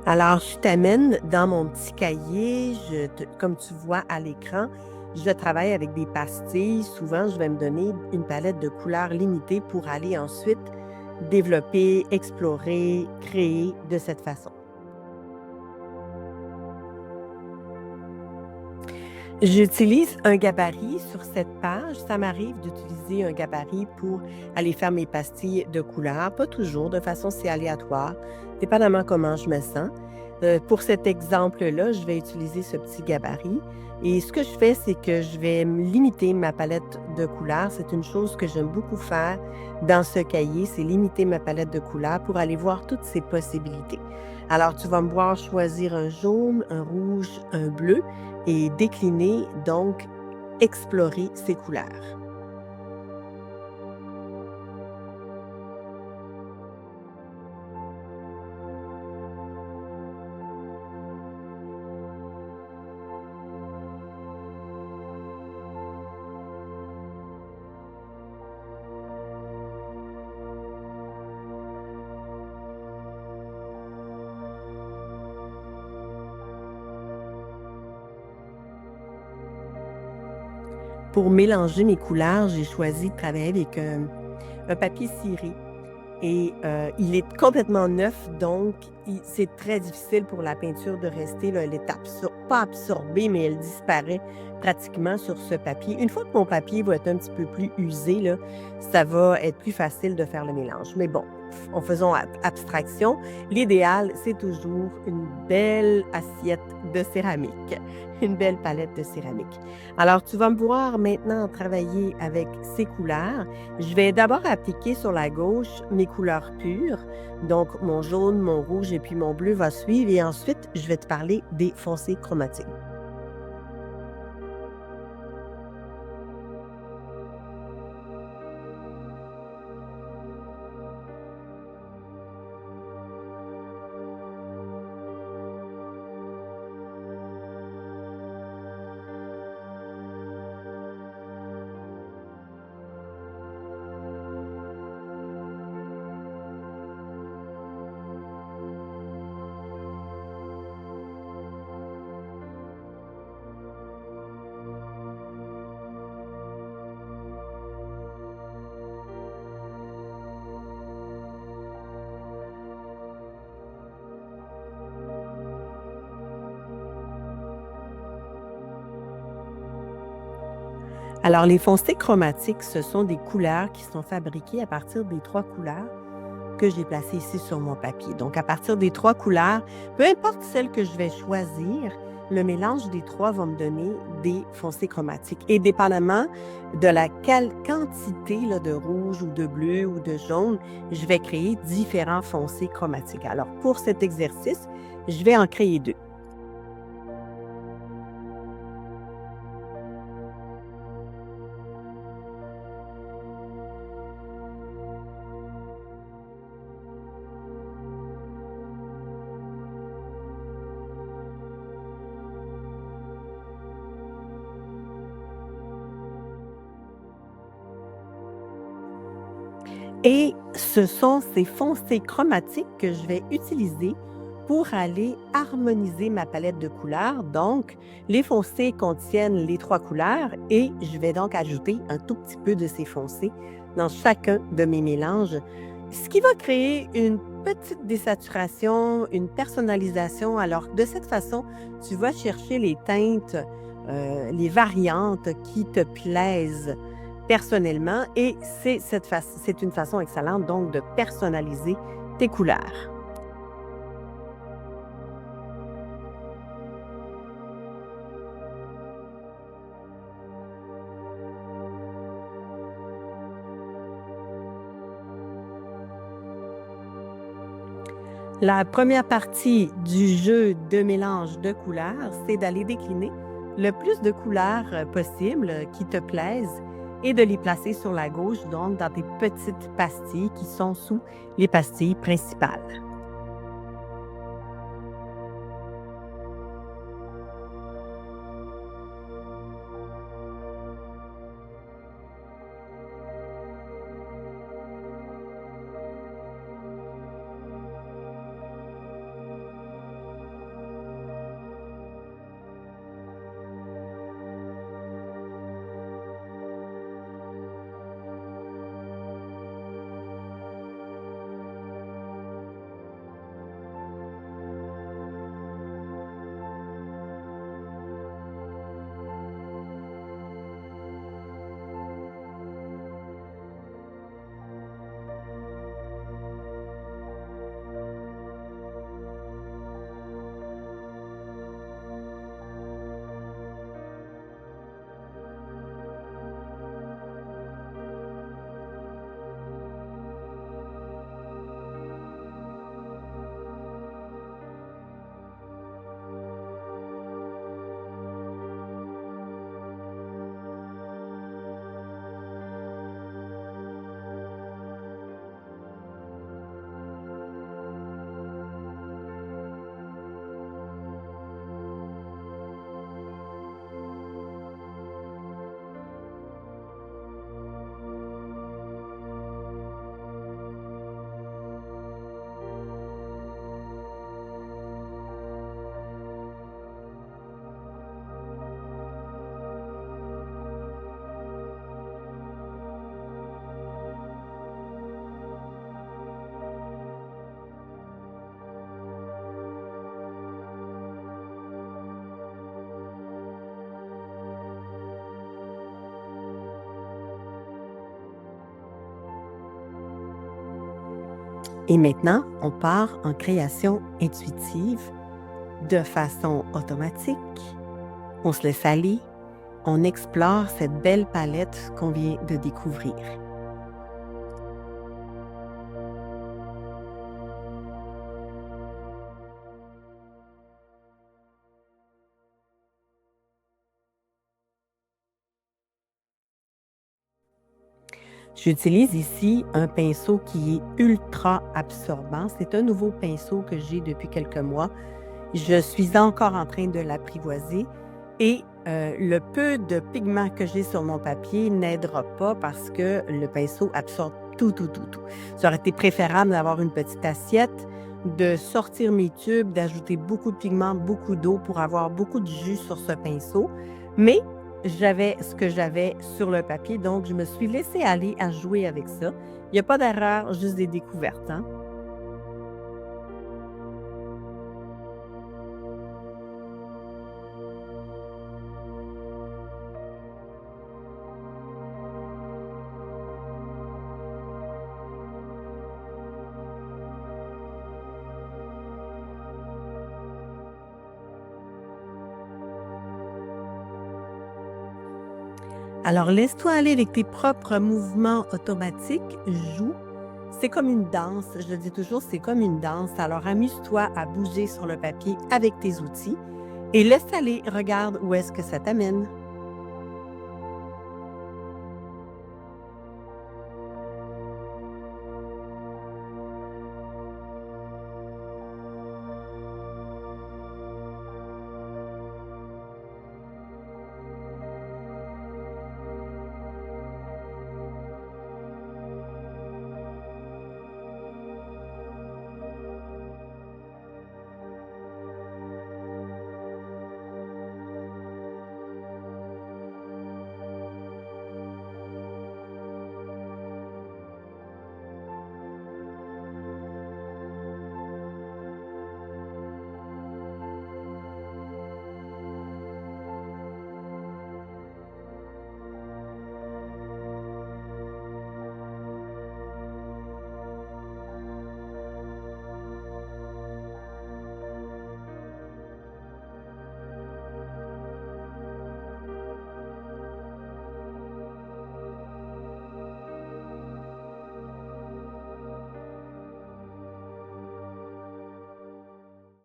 Alors, je t'amène dans mon petit cahier. Comme tu vois à l'écran, je travaille avec des pastilles. Souvent, je vais me donner une palette de couleurs limitée pour aller ensuite développer, explorer, créer de cette façon. J'utilise un gabarit sur cette page. Ça m'arrive d'utiliser un gabarit pour aller faire mes pastilles de couleurs. Pas toujours, de façon c'est aléatoire, dépendamment comment je me sens. Pour cet exemple-là, je vais utiliser ce petit gabarit et ce que je fais, c'est que je vais me limiter ma palette de couleurs. C'est une chose que j'aime beaucoup faire dans ce cahier, c'est limiter ma palette de couleurs pour aller voir toutes ces possibilités. Alors, tu vas me voir choisir un jaune, un rouge, un bleu et décliner, donc explorer ces couleurs. Pour mélanger mes couleurs, j'ai choisi de travailler avec un papier ciré. Et il est complètement neuf, donc c'est très difficile pour la peinture de rester, là, elle est pas absorbée, mais elle disparaît pratiquement sur ce papier. Une fois que mon papier va être un petit peu plus usé, là, ça va être plus facile de faire le mélange. Mais bon, en faisant abstraction, l'idéal, c'est toujours une belle assiette de céramique, une belle palette de céramique. Alors, tu vas me voir maintenant travailler avec ces couleurs. Je vais d'abord appliquer sur la gauche mes couleurs pures, donc mon jaune, mon rouge et puis mon bleu va suivre et ensuite je vais te parler des foncés chromatiques. Alors les foncés chromatiques, ce sont des couleurs qui sont fabriquées à partir des 3 couleurs que j'ai placées ici sur mon papier. Donc à partir des 3 couleurs, peu importe celle que je vais choisir, le mélange des 3 va me donner des foncés chromatiques et dépendamment de la quantité là, de rouge ou de bleu ou de jaune, je vais créer différents foncés chromatiques. Alors pour cet exercice, je vais en créer 2. Et ce sont ces foncés chromatiques que je vais utiliser pour aller harmoniser ma palette de couleurs. Donc, les foncés contiennent les 3 couleurs et je vais donc ajouter un tout petit peu de ces foncés dans chacun de mes mélanges, ce qui va créer une petite désaturation, une personnalisation. Alors, de cette façon, tu vas chercher les teintes, les variantes qui te plaisent personnellement et c'est une façon excellente donc de personnaliser tes couleurs. La première partie du jeu de mélange de couleurs, c'est d'aller décliner le plus de couleurs possible qui te plaisent et de les placer sur la gauche, donc dans tes petites pastilles qui sont sous les pastilles principales. Et maintenant, on part en création intuitive de façon automatique. On se laisse aller, on explore cette belle palette qu'on vient de découvrir. J'utilise ici un pinceau qui est ultra absorbant. C'est un nouveau pinceau que j'ai depuis quelques mois. Je suis encore en train de l'apprivoiser et le peu de pigment que j'ai sur mon papier n'aidera pas parce que le pinceau absorbe tout, tout, tout, tout. Ça aurait été préférable d'avoir une petite assiette, de sortir mes tubes, d'ajouter beaucoup de pigments, beaucoup d'eau pour avoir beaucoup de jus sur ce pinceau. Mais j'avais ce que j'avais sur le papier, donc je me suis laissée aller à jouer avec ça. Il n'y a pas d'erreur, juste des découvertes, hein? Alors, laisse-toi aller avec tes propres mouvements automatiques, joue. C'est comme une danse, je le dis toujours, c'est comme une danse. Alors, amuse-toi à bouger sur le papier avec tes outils et laisse aller, regarde où est-ce que ça t'amène.